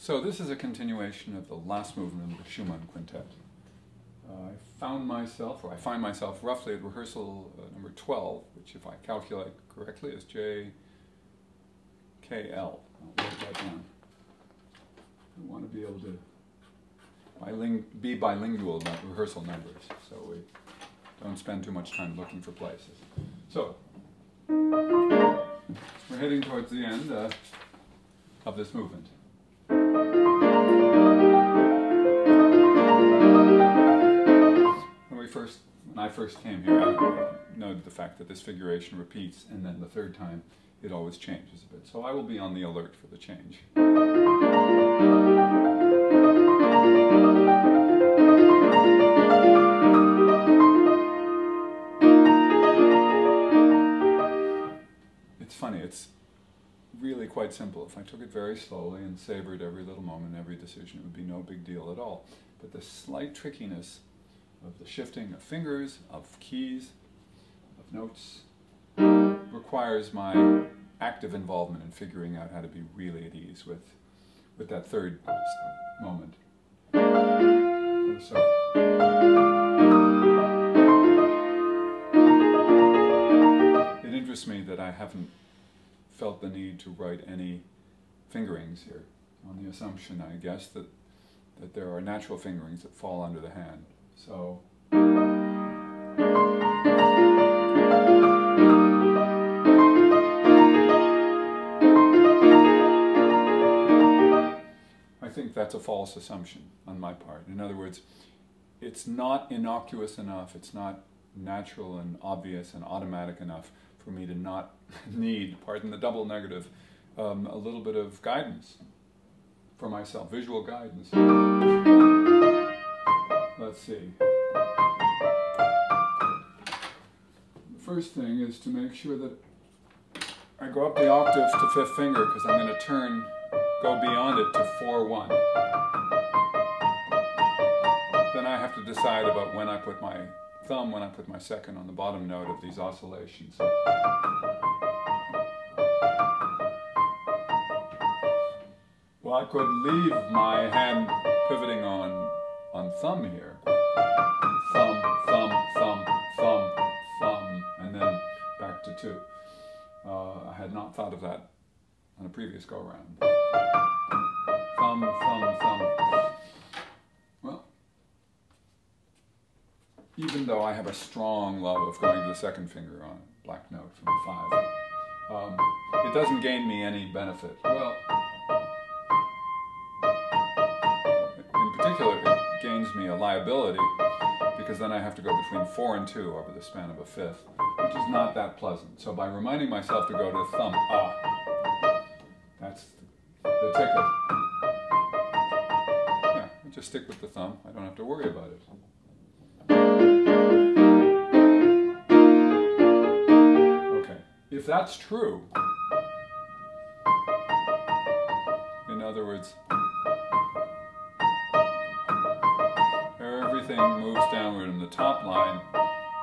So this is a continuation of the last movement of the Schumann Quintet. I find myself roughly at rehearsal number 12, which if I calculate correctly is JKL. I'll write that down. I want to be able to be bilingual about rehearsal numbers, so we don't spend too much time looking for places. So, we're heading towards the end of this movement. When I first came here, I noted the fact that this figuration repeats, and then the third time it always changes a bit. So I will be on the alert for the change. It's funny, it's really quite simple. If I took it very slowly and savored every little moment, every decision, it would be no big deal at all. But the slight trickiness of the shifting of fingers, of keys, of notes, requires my active involvement in figuring out how to be really at ease with that third moment. So, it interests me that I haven't felt the need to write any fingerings here, on the assumption, I guess, that there are natural fingerings that fall under the hand. So, I think that's a false assumption on my part. In other words, it's not innocuous enough, it's not natural and obvious and automatic enough for me to not need, pardon the double negative, a little bit of guidance for myself, visual guidance. Let's see. The first thing is to make sure that I go up the octave to fifth finger, because I'm going to go beyond it to 4-1. Then I have to decide about when I put my thumb, when I put my second on the bottom note of these oscillations. Well, I could leave my hand pivoting on thumb here. Thumb, thumb, thumb, thumb, thumb, and then back to 2. I had not thought of that on a previous go-around. Thumb, thumb, thumb. Well, even though I have a strong love of going to the second finger on a black note from the 5, it doesn't gain me any benefit. Well, in particular, it gains me a liability, because then I have to go between 4 and 2 over the span of a fifth, which is not that pleasant. So by reminding myself to go to thumb, that's the ticket. Yeah, I just stick with the thumb. I don't have to worry about it. Okay, if that's true, in other words, everything moves downward in the top line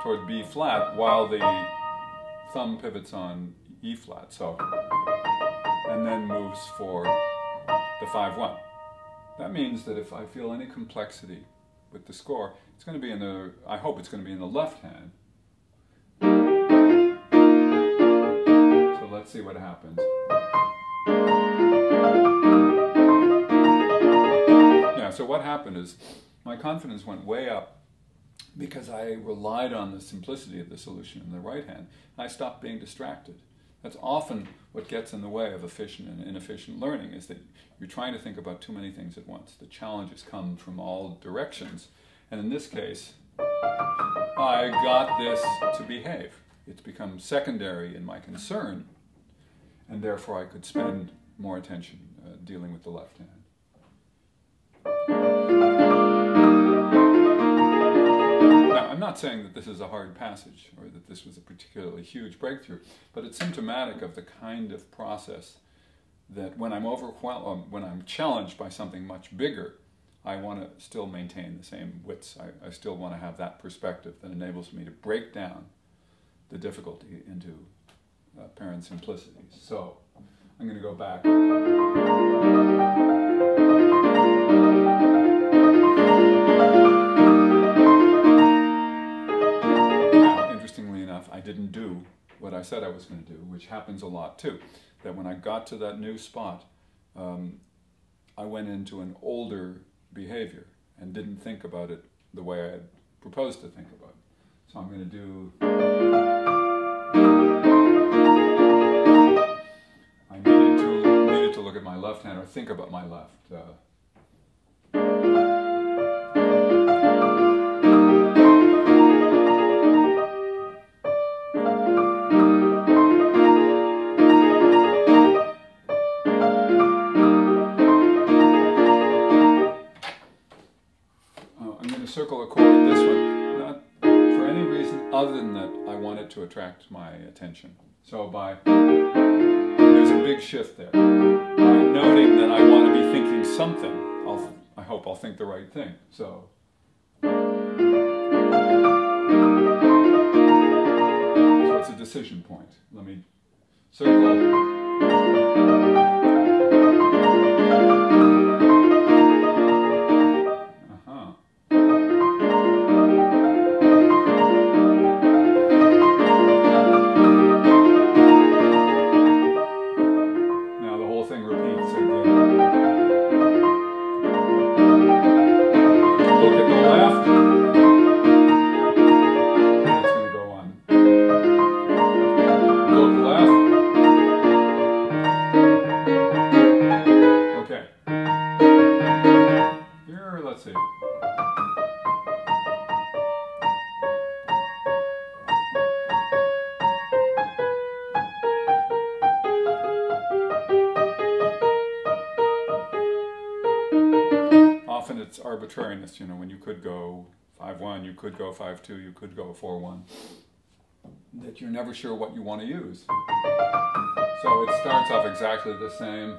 toward B flat while the thumb pivots on E flat, so, and then moves for the 5-1. That means that if I feel any complexity with the score, it's going to be I hope it's going to be in the left hand. So let's see what happens. Yeah, so what happened is, my confidence went way up because I relied on the simplicity of the solution in the right hand. I stopped being distracted. That's often what gets in the way of efficient and inefficient learning, is that you're trying to think about too many things at once. The challenges come from all directions. And in this case, I got this to behave. It's become secondary in my concern, and therefore I could spend more attention dealing with the left hand. I'm not saying that this is a hard passage or that this was a particularly huge breakthrough, but it's symptomatic of the kind of process that when I'm overwhelmed, when I'm challenged by something much bigger, I want to still maintain the same wits. I still want to have that perspective that enables me to break down the difficulty into apparent simplicity. So I'm going to go back. Now, interestingly enough, I didn't do what I said I was going to do, which happens a lot too. That when I got to that new spot, I went into an older behavior and didn't think about it the way I had proposed to think about it. So I'm going to do... I needed to look at my left hand or think about my left. Circle a chord with this one, not for any reason other than that I want it to attract my attention. So there's a big shift there. By noting that I want to be thinking something, I hope I'll think the right thing. So it's a decision point. Let me circle. Often it's arbitrariness, you know, when you could go 5-1, you could go 5-2, you could go 4-1, that you're never sure what you want to use. So it starts off exactly the same,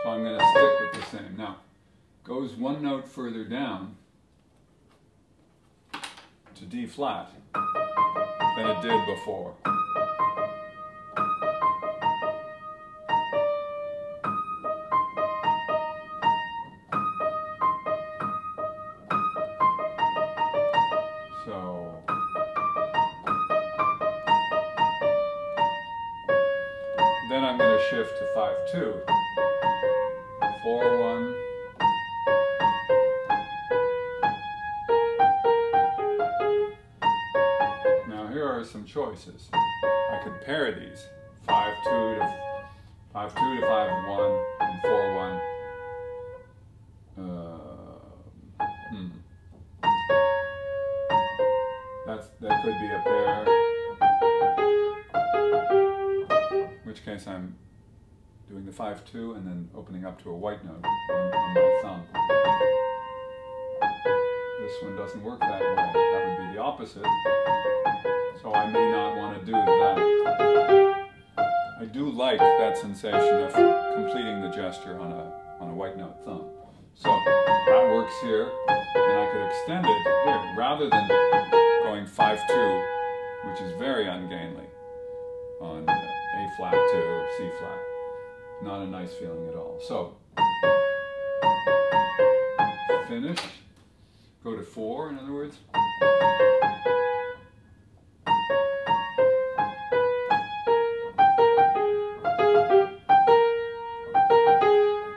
so I'm going to stick with the same. Now, goes one note further down to D flat than it did before. So then I'm going to shift to 5-2, 4-1, now here are some choices. I could pair these, 5-2 to 5-1 and 4-1. That could be a pair, in which case I'm doing the 5-2 and then opening up to a white note on my thumb. This one doesn't work that way. That would be the opposite, so I may not want to do that. I do like that sensation of completing the gesture on a white note thumb. So that works here, and I could extend it here rather than going 5-2, which is very ungainly, on A flat to C flat. Not a nice feeling at all. So, finish, go to 4, in other words.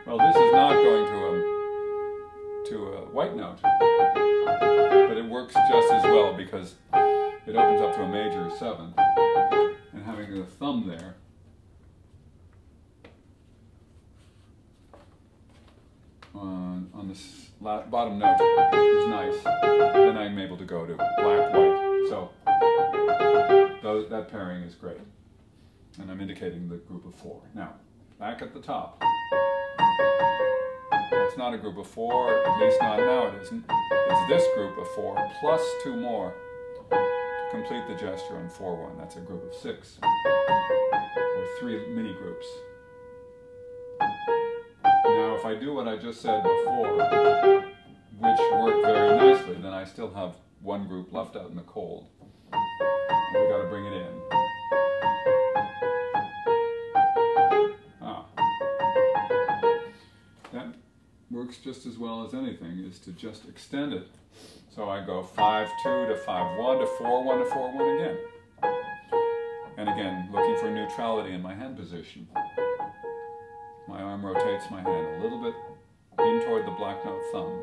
Well, this is not going to a white note, but it works just as well because it opens up to a major 7, and having the thumb there on this bottom note is nice. Then I'm able to go to black-white. So that pairing is great. And I'm indicating the group of 4. Now, back at the top. That's not a group of 4, at least not now it isn't. It's this group of 4 plus 2 more to complete the gesture on 4-1. That's a group of 6, or 3 mini groups. Now, if I do what I just said before, which worked very nicely, then I still have one group left out in the cold. And we got to bring it in. works just as well as anything is to just extend it. So I go 5-2 to 5-1 to 4-1 to 4-1 again. And again, looking for neutrality in my hand position. My arm rotates my hand a little bit in toward the black note thumb.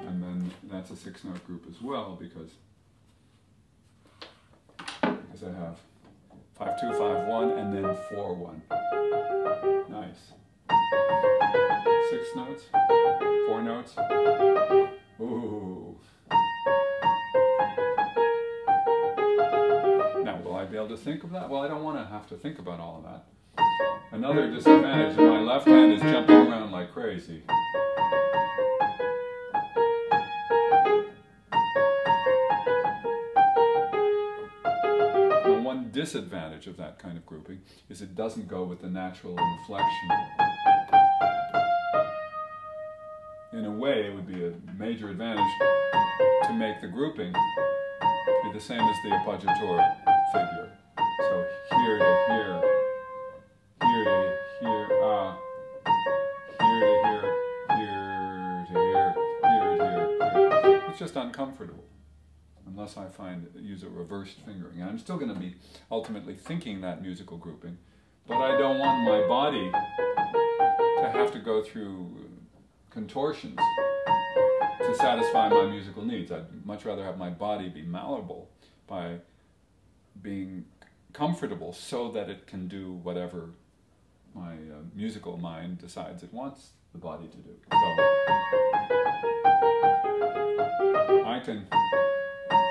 And then that's a 6-note group as well because I have 5-2, 5-1, and then 4-1. Nice. 6 notes, 4 notes. Ooh. Now, will I be able to think of that? Well, I don't want to have to think about all of that. Another disadvantage is my left hand is jumping around like crazy. Now, one disadvantage of that kind of grouping is it doesn't go with the natural inflection. In a way, it would be a major advantage to make the grouping be the same as the appoggiatura figure. So here to here, here to here, here to here, here to here, here to here. It's just uncomfortable unless I use a reversed fingering. And I'm still going to be ultimately thinking that musical grouping, but I don't want my body to have to go through contortions to satisfy my musical needs. I'd much rather have my body be malleable by being comfortable so that it can do whatever my musical mind decides it wants the body to do. So I can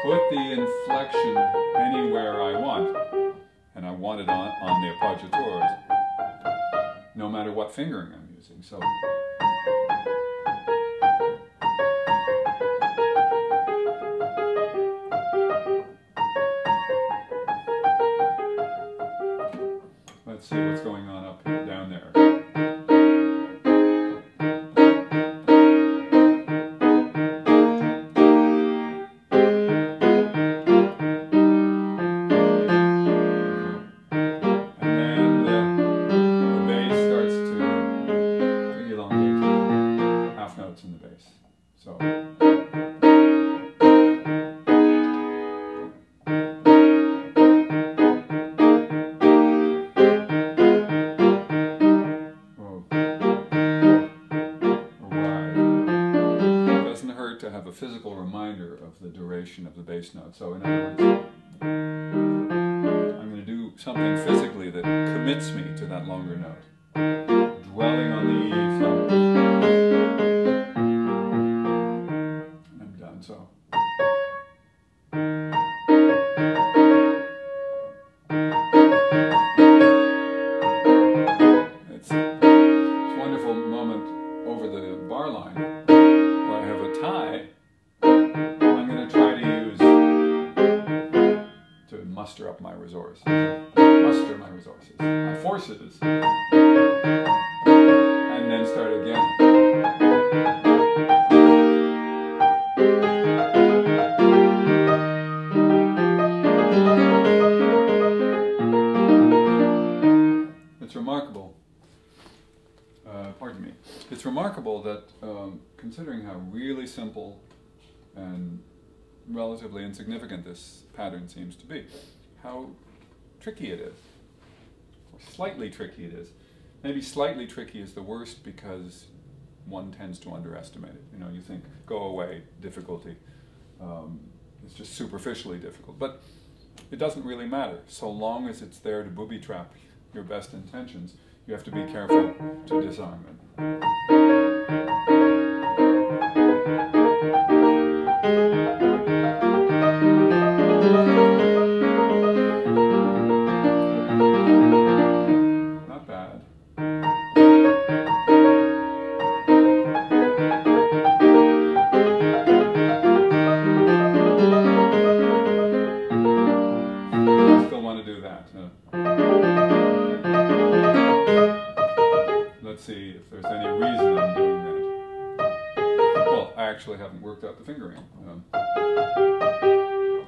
put the inflection anywhere I want, and I want it on the appoggiaturas, no matter what fingering I'm using. So let's see what's going on up here, down there. And then the bass starts to elongate half notes in the bass. So. To have a physical reminder of the duration of the bass note. So in other words, I'm going to do something physically that commits me to that longer note. Dwelling on the E flat. And I'm done. So. It's a wonderful moment over the bar line. I have a tie, I'm going to try to use to muster up my resources. Muster my resources. My forces. And then start again. It's remarkable. Pardon me. It's remarkable that, considering how really simple and relatively insignificant this pattern seems to be, how tricky it is, or slightly tricky it is. Maybe slightly tricky is the worst because one tends to underestimate it. You know, you think, go away, difficulty. It's just superficially difficult. But it doesn't really matter. So long as it's there to booby trap your best intentions, you have to be careful to disarm it. Not bad. Still want to do that. Let's see if there's any reason I'm doing that. Well, I actually haven't worked out the fingering.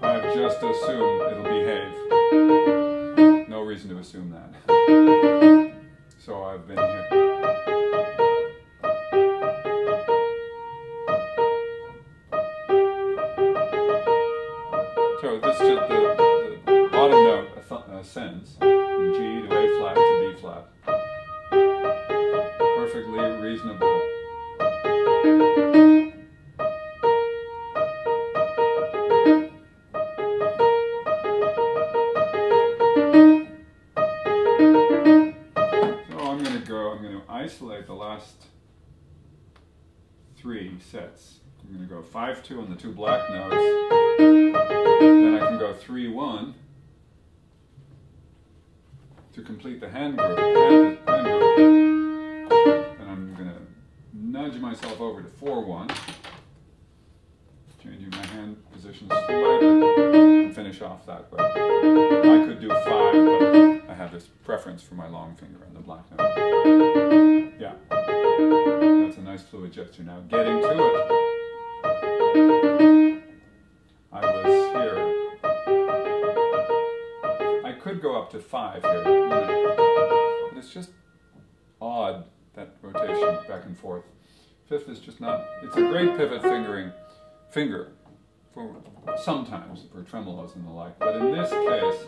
I've just assumed it'll behave. No reason to assume that. So I've been here. So this is just the bottom note ascends from G to A flat to B flat. Perfectly reasonable. I'm going to isolate the last 3 sets. I'm going to go 5-2 on the 2 black notes. Then I can go 3-1 to complete the hand group. Then I'm going to nudge myself over to 4-1, changing my hand position slightly, and finish off that way. I could do 5, but I have this preference for my long finger on the black note. Yeah, that's a nice fluid gesture. Now, getting to it, I was here. I could go up to 5 here, but it's just odd, that rotation back and forth. 5th is just not, it's a great pivot finger for sometimes for tremolos and the like, but in this case,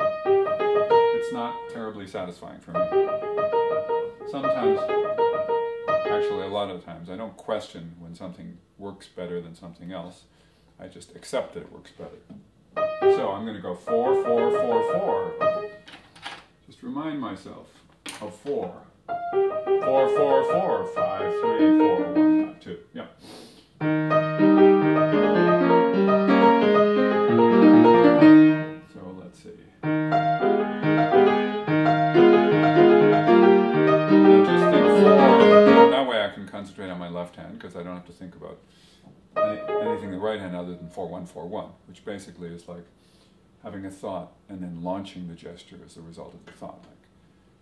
it's not terribly satisfying for me. Sometimes, actually a lot of times, I don't question when something works better than something else. I just accept that it works better. So I'm going to go 4, 4, 4, 4. Just remind myself of 4. 4, 4, 4, 5, 3, 4, 1, 2. Yeah. So let's see. Just think 4. That way I can concentrate on my left hand because I don't have to think about anything in the right hand other than 4, 1, 4, 1, which basically is like having a thought and then launching the gesture as a result of the thought. Like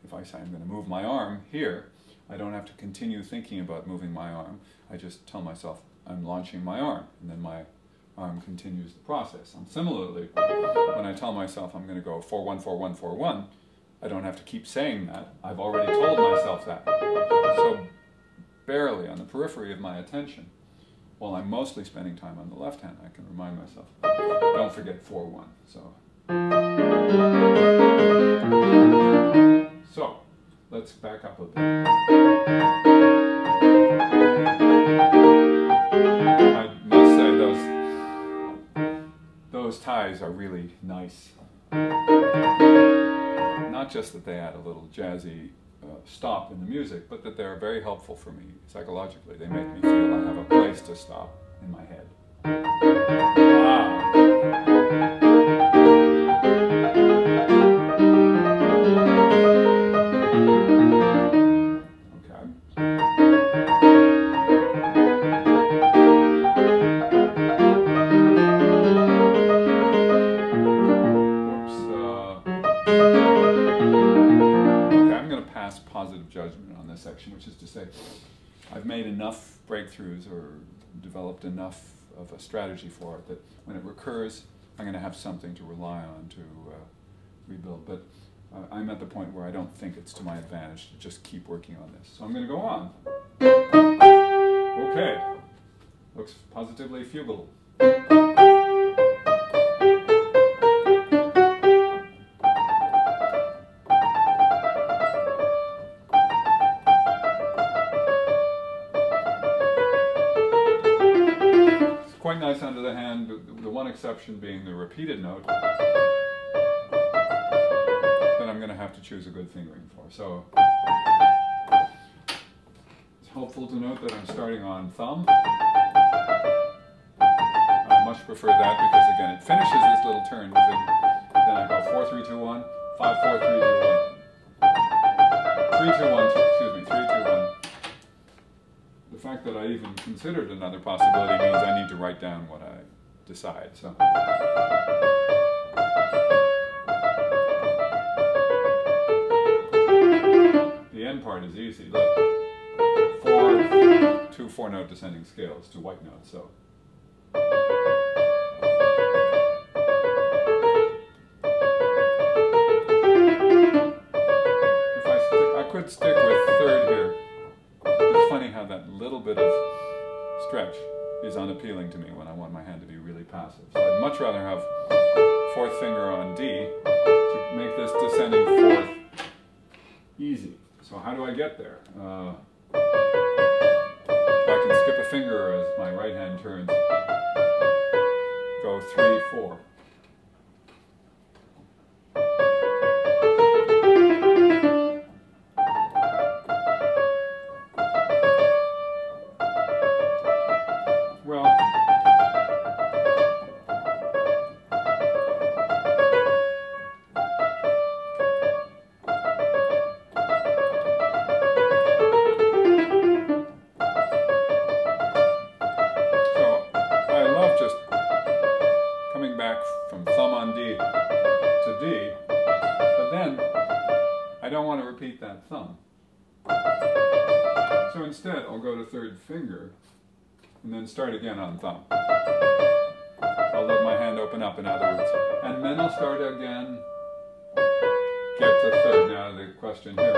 if I say I'm going to move my arm here, I don't have to continue thinking about moving my arm. I just tell myself I'm launching my arm, and then my arm continues the process. And similarly, when I tell myself I'm going to go 4, 1, 4, 1, 4, 1, I don't have to keep saying that. I've already told myself that. So barely on the periphery of my attention, while I'm mostly spending time on the left hand, I can remind myself, don't forget 4, 1. So let's back up a bit. I must say those ties are really nice. Not just that they add a little jazzy stop in the music, but that they're very helpful for me psychologically. They make me feel I have a place to stop in my head. Positive judgment on this section, which is to say I've made enough breakthroughs or developed enough of a strategy for it that when it recurs I'm going to have something to rely on to rebuild. But I'm at the point where I don't think it's to my advantage to just keep working on this. So I'm going to go on. Okay. Looks positively fugal. Quite nice under the hand, the one exception being the repeated note that I'm going to have to choose a good fingering for. So it's helpful to note that I'm starting on thumb. I much prefer that because again it finishes this little turn. Then I go 4, 3, 2, 1, 5, 4, 3, 2, 1. 3, 2, 1, excuse me, 3, 2, 1. The fact that I even considered another possibility means I need to write down what I decide. So the end part is easy. Look, 2 4-note descending scales to white notes. So if I could bit of stretch is unappealing to me when I want my hand to be really passive. So I'd much rather have fourth finger on D to make this descending fourth easy. So how do I get there? I can skip a finger as my right hand turns. Go 3, 4. From thumb on D to D, but then I don't want to repeat that thumb. So instead I'll go to third finger and then start again on thumb. I'll let my hand open up, in other words, and then I'll start again, get to third. Now the question here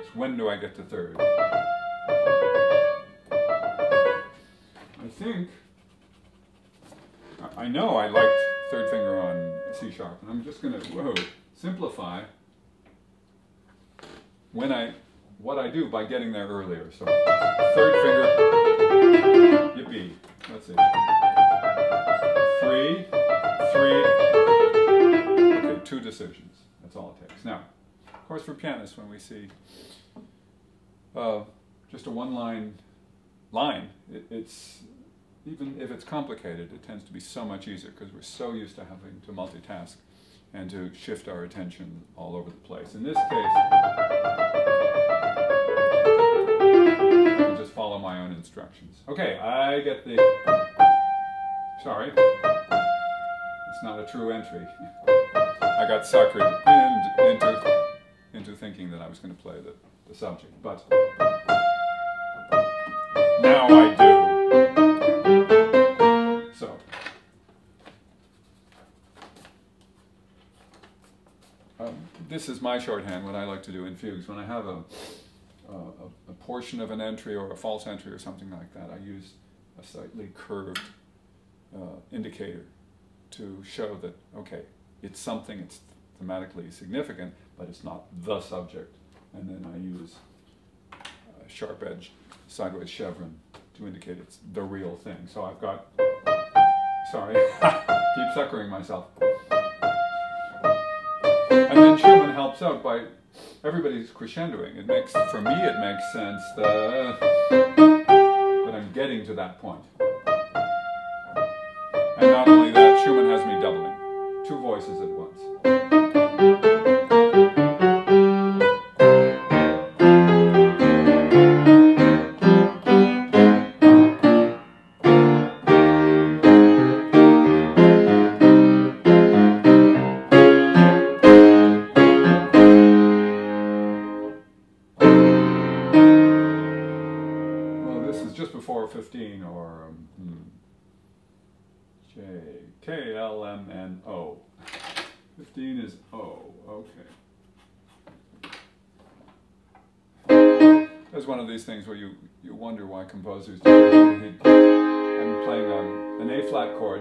is, when do I get to third? I know I liked third finger on C sharp, and I'm just going to simplify what I do by getting there earlier. So third finger, yippee, let's see, 3, 3, okay, 2 decisions, that's all it takes. Now, of course for pianists, when we see just a one-line, it's even if it's complicated, it tends to be so much easier because we're so used to having to multitask and to shift our attention all over the place. In this case, I can just follow my own instructions. Okay, I get the... Sorry, it's not a true entry. I got suckered into thinking that I was going to play the subject, but now I do. This is my shorthand, what I like to do in fugues. When I have a portion of an entry or a false entry or something like that, I use a slightly curved indicator to show that, okay, it's something, it's thematically significant, but it's not the subject. And then I use a sharp edge sideways chevron to indicate it's the real thing. So I've got, sorry, keep suckering myself. And then Schumann helps out by, everybody's crescendoing. It makes, for me it makes sense that I'm getting to that point. And not only that, Schumann has me doubling. 2 voices at once. Just before 15, or J, K, L, M, N, O. 15 is O, okay. There's one of these things where you wonder why composers do it. I'm playing an A flat chord,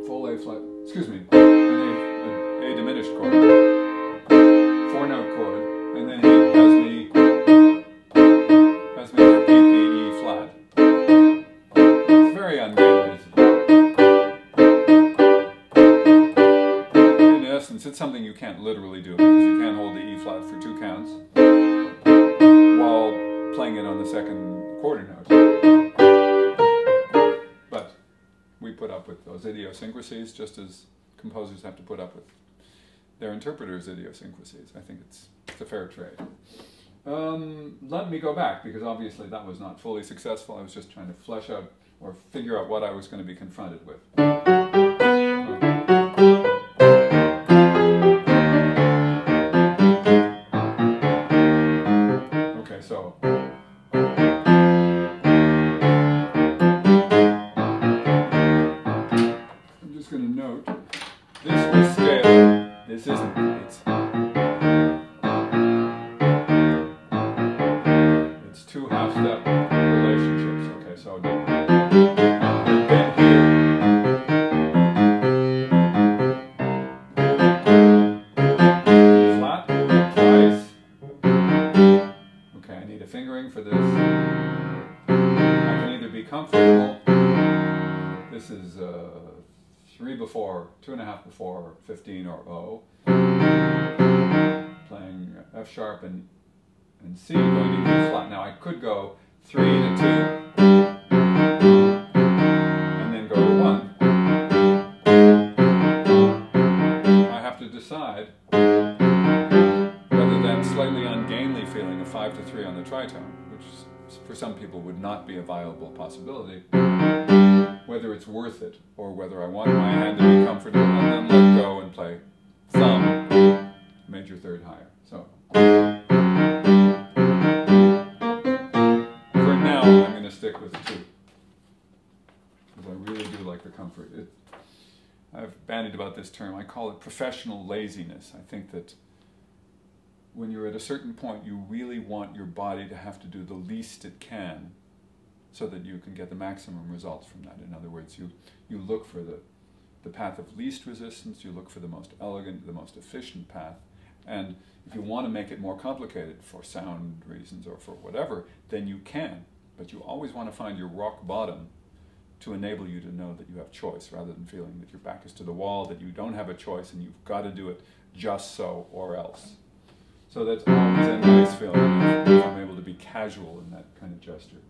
full A flat, excuse me, an A diminished chord, 4-note chord, and then he has me repeat the E flat. It's very ungainly. In essence, it's something you can't literally do because you can't hold the E flat for 2 counts while playing it on the second quarter note. But we put up with those idiosyncrasies just as composers have to put up with their interpreters' idiosyncrasies. I think it's a fair trade. Let me go back, because obviously that was not fully successful. I was just trying to flesh out or figure out what I was going to be confronted with. Okay, so I'm just going to note this was scale, this isn't. It's 2 half step. 3 before, 2.5 before 15 or O, playing F sharp and C, going to E flat. Now I could go 3 to 2, and then go to 1. I have to decide whether that slightly ungainly feeling of 5 to 3 on the tritone, which for some people would not be a viable possibility, whether it's worth it, or whether I want my hand to be comfortable and then let go and play thumb, major third higher. So for now, I'm going to stick with 2, because I really do like the comfort. I've bandied about this term. I call it professional laziness. I think that when you're at a certain point, you really want your body to have to do the least it can so that you can get the maximum results from that. In other words, you look for the path of least resistance, you look for the most elegant, the most efficient path, and if you want to make it more complicated for sound reasons or for whatever, then you can, but you always want to find your rock bottom to enable you to know that you have choice, rather than feeling that your back is to the wall, that you don't have a choice and you've got to do it just so or else. So that's always a nice feeling if I'm able to be casual in that kind of gesture.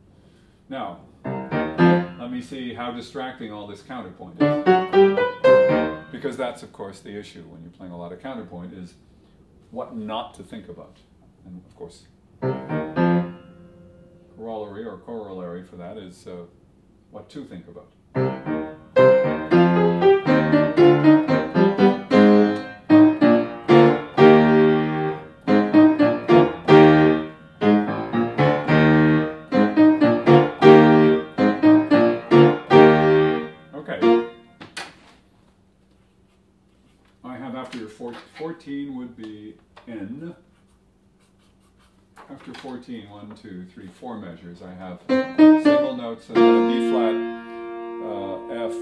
Now, let me see how distracting all this counterpoint is. Because that's, of course, the issue when you're playing a lot of counterpoint, is what not to think about. And, of course, corollary or corollary for that is what to think about. After 14 would be N. After 14, 1, 2, 3, 4 measures, I have single notes and then a B flat, F,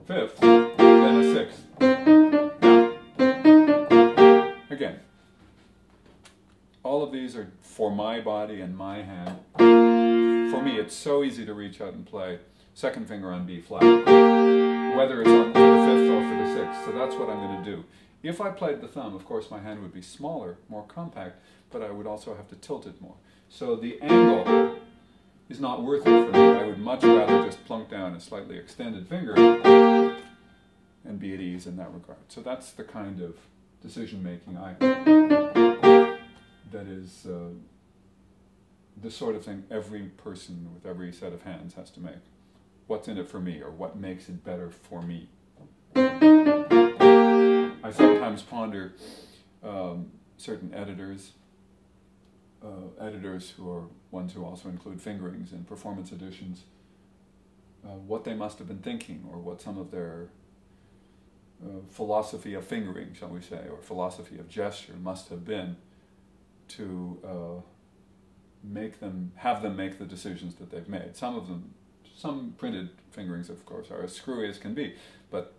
fifth, then a sixth. Now, again, all of these are for my body and my hand. For me, it's so easy to reach out and play second finger on B flat, whether it's on for the fifth or for the sixth. So that's what I'm going to do. If I played the thumb, of course, my hand would be smaller, more compact, but I would also have to tilt it more. So the angle is not worth it for me. I would much rather just plunk down a slightly extended finger and be at ease in that regard. So that's the kind of decision-making that is the sort of thing every person with every set of hands has to make. What's in it for me, or what makes it better for me? I sometimes ponder certain editors who are ones who also include fingerings in performance editions, what they must have been thinking, or what some of their philosophy of fingering, shall we say, or philosophy of gesture must have been to have them make the decisions that they've made. Some printed fingerings, of course, are as screwy as can be, but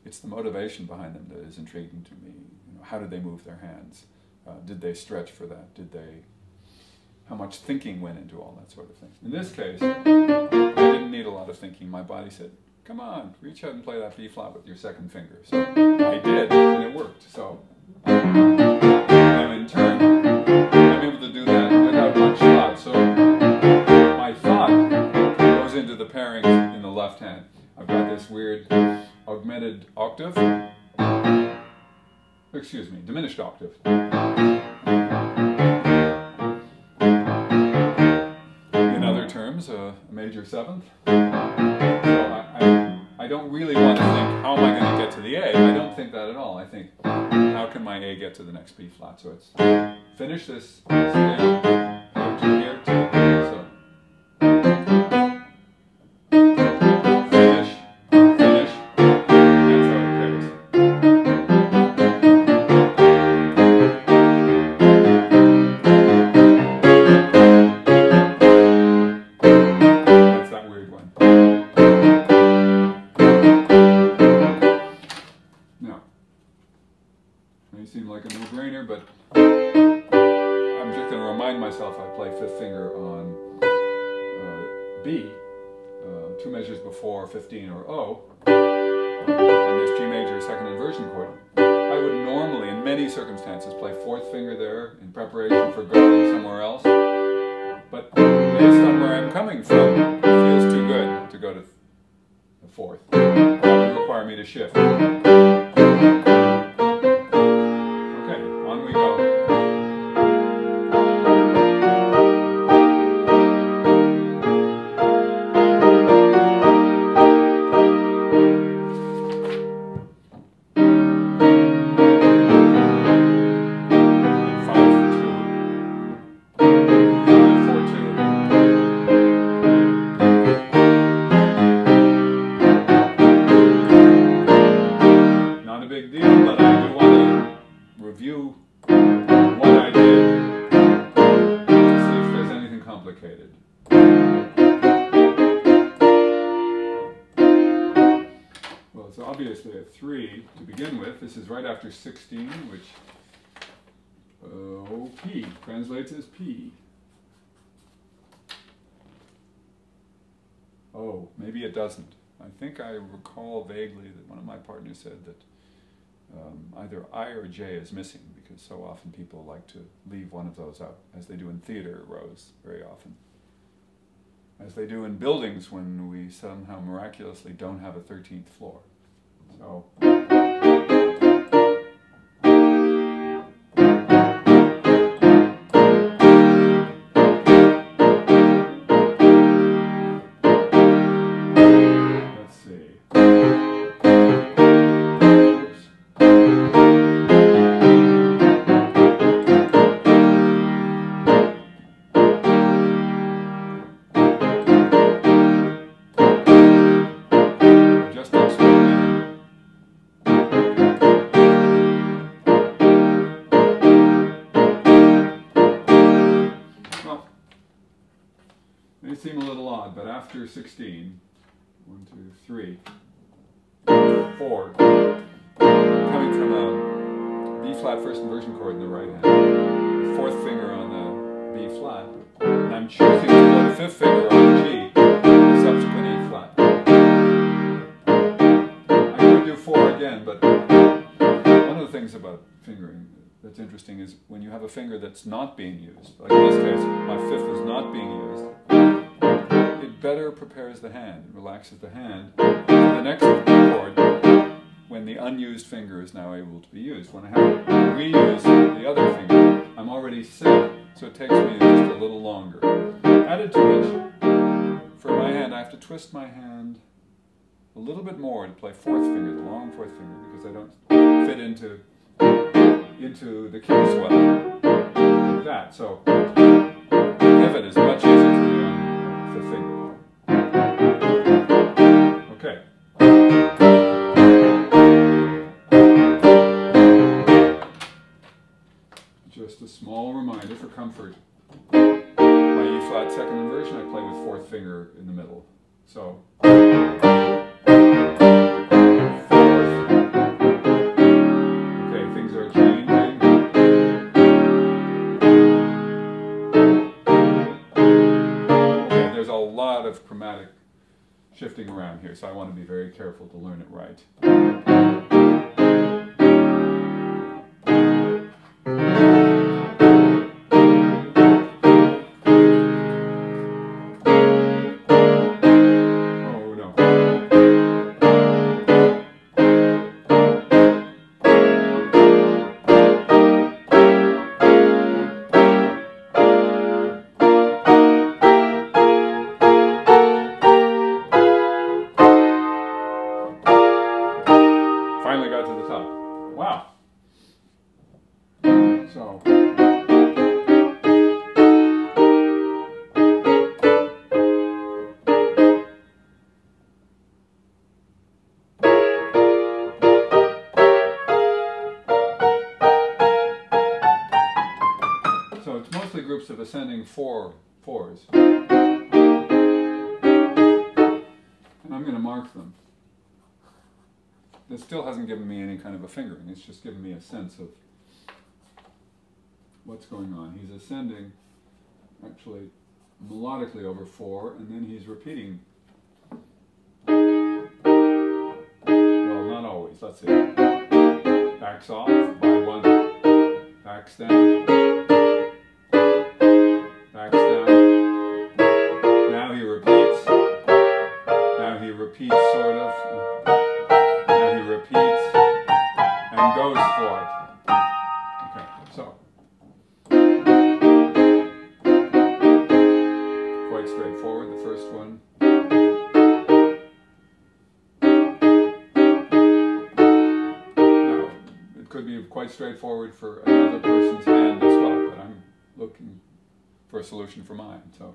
it's the motivation behind them that is intriguing to me. You know, how did they move their hands? Did they stretch for that? How much thinking went into all that sort of thing? In this case, I didn't need a lot of thinking. My body said, come on, reach out and play that B flat with your second finger. So I did, and it worked. So now in turn, I'm able to do that without much thought. So my thought goes into the pairings in the left hand. I've got this weird augmented octave, diminished octave. In other terms, a major seventh. So I don't really want to think, how am I going to get to the A? I don't think that at all. I think, how can my A get to the next B flat? So it's finish this scale, here to here to here. So finish, finish. That's how it pairs. That's that weird one. Now, may seem like a no-brainer, but I'm just going to remind myself I play fifth finger on B, 2 measures before 15 or O, and this G major second inversion chord, I would normally, in many circumstances, play 4th finger there in preparation for going somewhere else. But based on where I'm coming from, it feels too good to go to the 4th. That would require me to shift. Okay, on we go. Big deal, but I do want to review what I did to see if there's anything complicated. Well, it's obviously a 3 to begin with. This is right after 16, which P translates as P. Oh, maybe it doesn't. I think I recall vaguely that one of my partners said that either I or J is missing, because so often people like to leave one of those out, as they do in theater rows very often. As they do in buildings when we somehow miraculously don't have a 13th floor. So. May seem a little odd, but after 16, 1, 2, 3, 4, coming from a B flat first inversion chord in the right hand, 4th finger on the B flat, and I'm choosing to go to 5th finger on the G, the subsequent E flat. I could do 4 again, but one of the things about fingering that's interesting is when you have a finger that's not being used, like in this case, my 5th is not being used, it better prepares the hand, it relaxes the hand for the next chord when the unused finger is now able to be used. When I have to reuse the other finger, I'm already set, so it takes me just a little longer. Added to which, for my hand, I have to twist my hand a little bit more to play 4th finger, the long 4th finger, because I don't fit into the key swell like that. So pivot is much easier for me on the 5th finger. Okay. Just a small reminder for comfort. My E flat second inversion, I play with 4th finger in the middle. So. Of chromatic shifting around here, so I want to be very careful to learn it right. Oh no. Finally got to the top. Wow. So. So it's mostly groups of ascending 4/4s. And I'm going to mark them. This still hasn't given me any kind of a fingering, it's just given me a sense of what's going on. He's ascending actually melodically over 4, and then he's repeating feels. Let's see. Backs off by one, backs down, backs down. Now he repeats. Now he repeats, sort of. Now he repeats and goes for it. Okay, so. Quite straightforward, the first one. Now, it could be quite straightforward for another person's hand as well, but I'm looking for a solution for mine, so.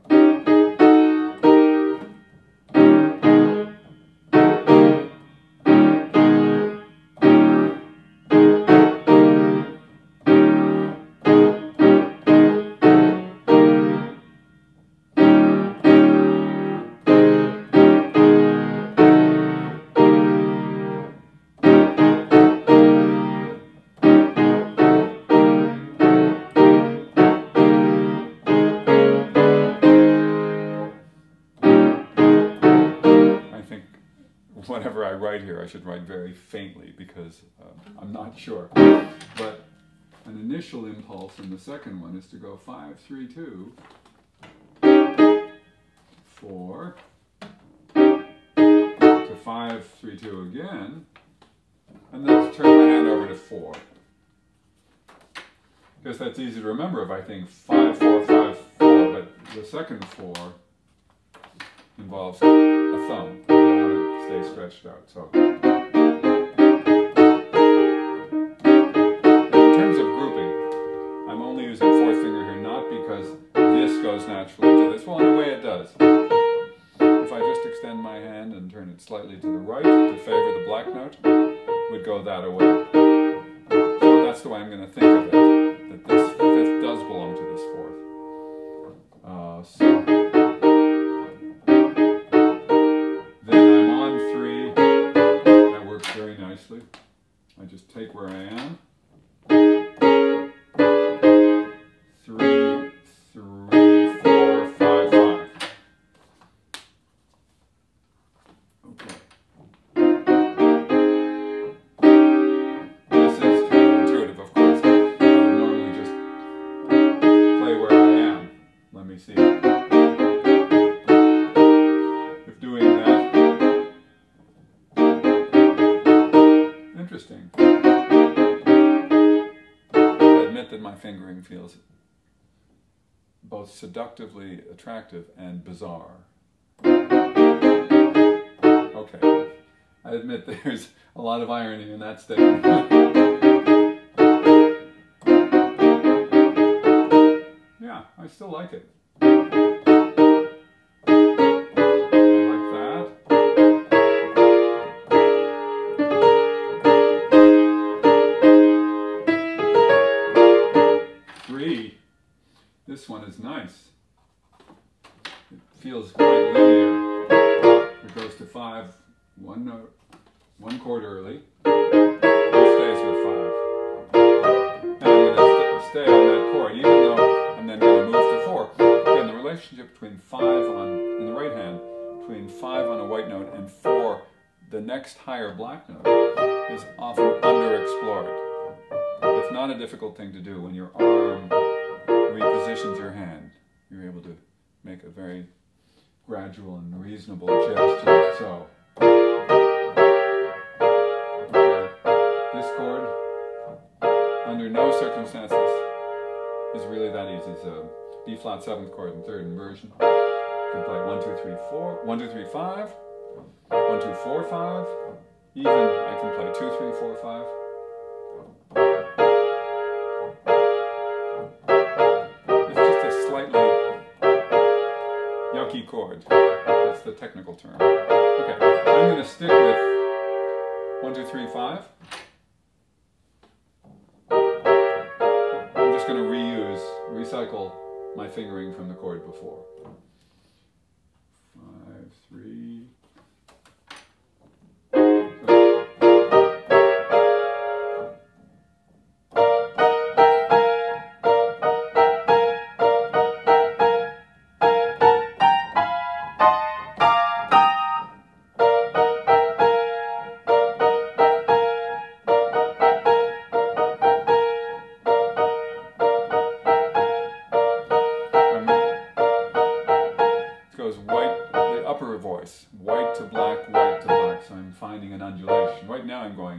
Whatever I write here, I should write very faintly because I'm not sure. But an initial impulse in the second one is to go 5, 3, 2, 4, to 5, 3, 2 again, and then to turn my hand over to 4. Guess that's easy to remember if I think 5, 4, 5, 4, but the second 4 involves a thumb. I don't want to stay stretched out. So, in terms of grouping, I'm only using fourth finger here not because this goes naturally to this. Well, in a way it does. If I just extend my hand and turn it slightly to the right to favor the black note, it would go that away. So that's the way I'm going to think of it, that this fifth does belong to this fourth. Very nicely. I just take where I am. 3, 3, 4, 5, 5. Okay. This is counterintuitive, of course. I would normally just play where I am. Let me see. If doing that. Interesting. I admit that my fingering feels both seductively attractive and bizarre. Okay. I admit there's a lot of irony in that statement. Yeah, I still like it. This one is nice. It feels quite linear. It goes to 5, one note, one chord early. It stays with 5. And I'm going to stay on that chord, even though I'm then going to move to 4. Again, the relationship between 5 in the right hand, between 5 on a white note and 4, the next higher black note, is often underexplored. It's not a difficult thing to do when your arm repositions your hand. You're able to make a very gradual and reasonable gesture. So, okay. This chord, under no circumstances, is really that easy. It's a B flat 7th chord in third inversion. You can play 1, 2, 3, 4, 1, 2, 3, 5, 1, 2, 4, 5. Even I can play 2, 3, 4, 5. Yucky chord. That's the technical term. Okay, I'm going to stick with 1, 2, 3, 5. I'm just going to recycle my fingering from the chord before. 5, 3.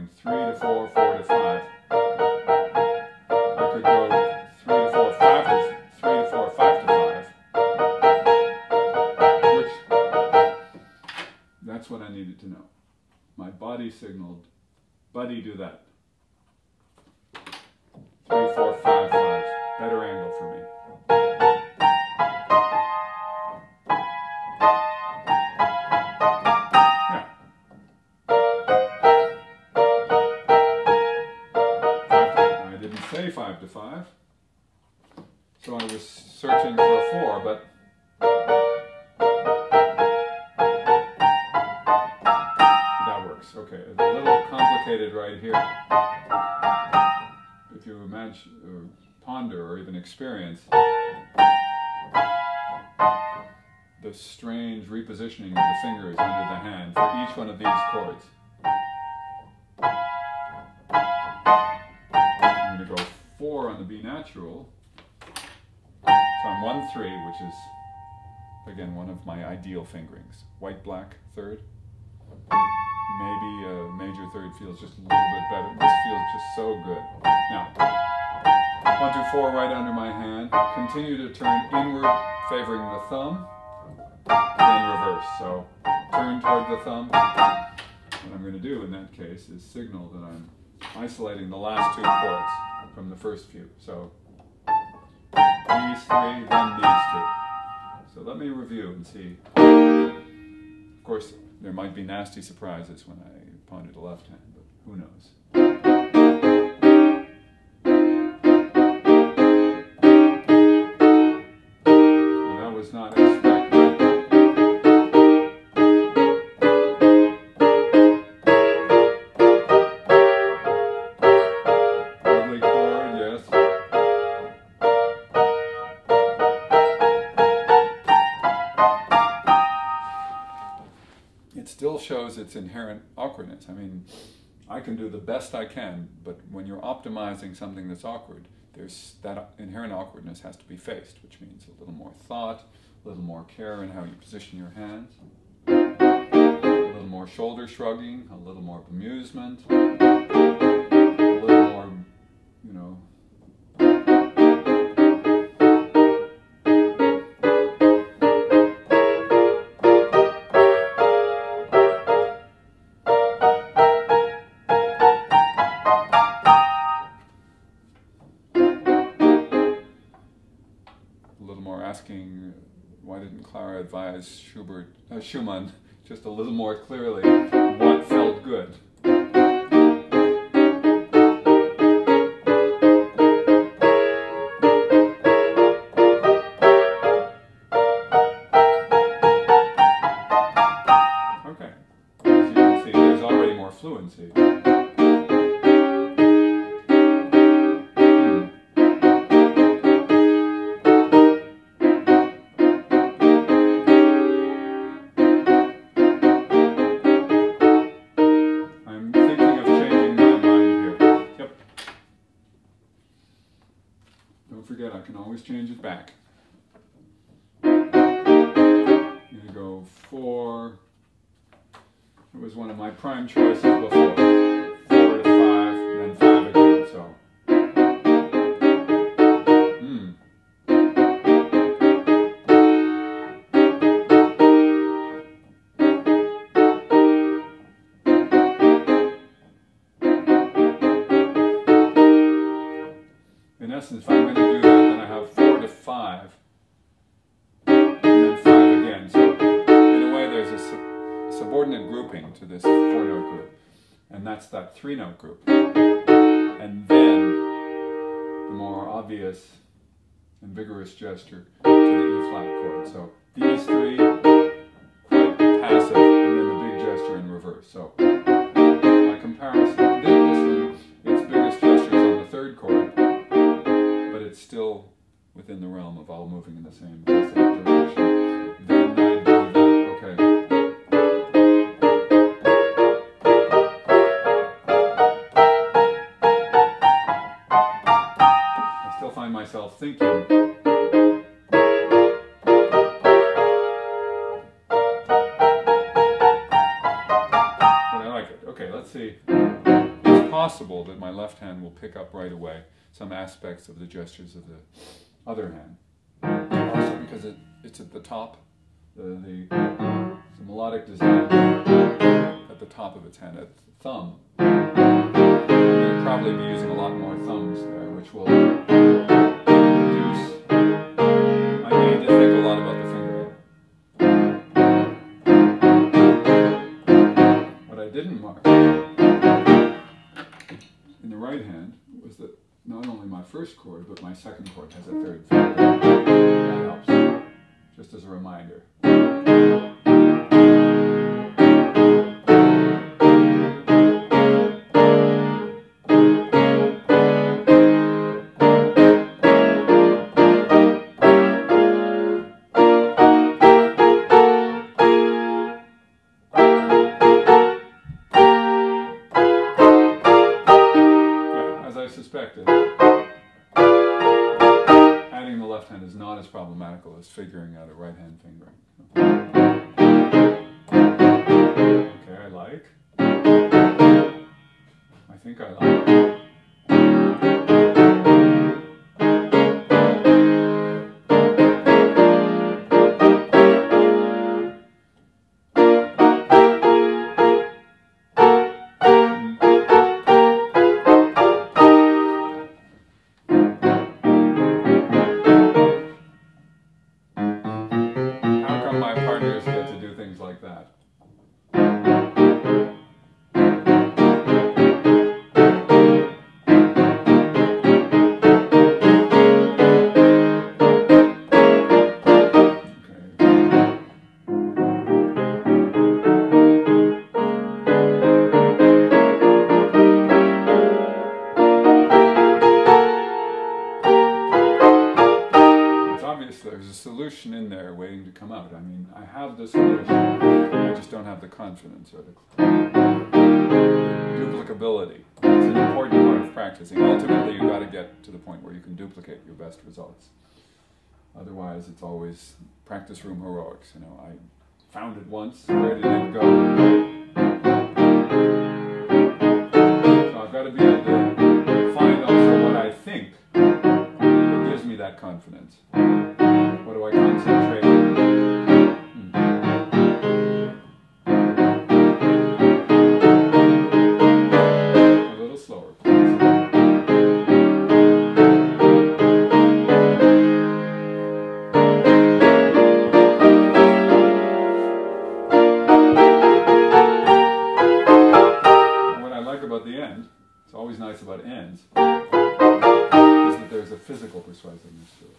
going 3 to 4, 4 to 5. I could go 3 to 4, 5 to 3 to 4, 5 to 5. Which, that's what I needed to know. My body signaled, buddy, do that. 3, 4, 5, 5. Better angle for me. Yeah. 5 to, I didn't say 5 to 5. So I was searching for a 4, but that works. Okay, it's a little complicated right here. If you imagine, or ponder, or even experience the strange repositioning of the fingers under the hand for each one of these chords. I'm going to go 4 on the B natural. So I'm 1-3, which is, again, one of my ideal fingerings. White-black third. Maybe a major third feels just a little bit better. This feels just so good. Now, 1, 2, 4 right under my hand. Continue to turn inward, favoring the thumb, then reverse. So turn toward the thumb. What I'm going to do in that case is signal that I'm isolating the last 2 chords from the first few. So these 3, then these 2. So let me review and see. Of course, there might be nasty surprises when I ponder the left hand, but who knows? And that was not expected. Ugly chord, yes. It still shows its inherent awkwardness. I mean, I can do the best I can, but when you're optimizing something that's awkward, there's that inherent awkwardness has to be faced, which means a little more thought, a little more care in how you position your hands, a little more shoulder shrugging, a little more bemusement, a little more, you know, asking, why didn't Clara advise Schumann just a little more clearly what felt good? Okay, as you can see, there's already more fluency. Don't forget, I can always change it back. I'm going to go 4. It was one of my prime choices before. 4 to 5, then 5 again, so. In essence, if I'm going to do that, then I have 4 to 5, and then 5 again. So, in a way, there's a subordinate grouping to this 4-note group, and that's that 3-note group. And then, the more obvious and vigorous gesture to the E-flat chord. So, these 3, quite passive, and then the big gesture in reverse. So, by comparison, this one, its biggest gesture is on the 3rd chord, but it's still within the realm of all moving in the same direction. Then I do that, okay. I still find myself thinking. But I like it. Okay, let's see. possible that my left hand will pick up right away some aspects of the gestures of the other hand. Also because it's at the top, the melodic design at the top of its hand, at the thumb. I'm going to probably be using a lot more thumbs there, which will reduce my need to think a lot about the fingering. What I didn't mark in the right hand was that not only my first chord, but my second chord has a third finger. That helps, just as a reminder. Suspected, adding the left hand is not as problematical as figuring out a right hand fingering. Okay, I like. I think I like. Like that. There's a solution in there waiting to come out. I mean, I have the solution, I just don't have the confidence or the duplicability. It's an important part of practicing. Ultimately, you've got to get to the point where you can duplicate your best results. Otherwise, it's always practice room heroics. You know, I found it once, where did it go? So I've got to be able to find also what I think that gives me that confidence. What do I concentrate on? A little slower, please. And what I like about the end, it's always nice about ends, is that there's a physical persuasiveness to it.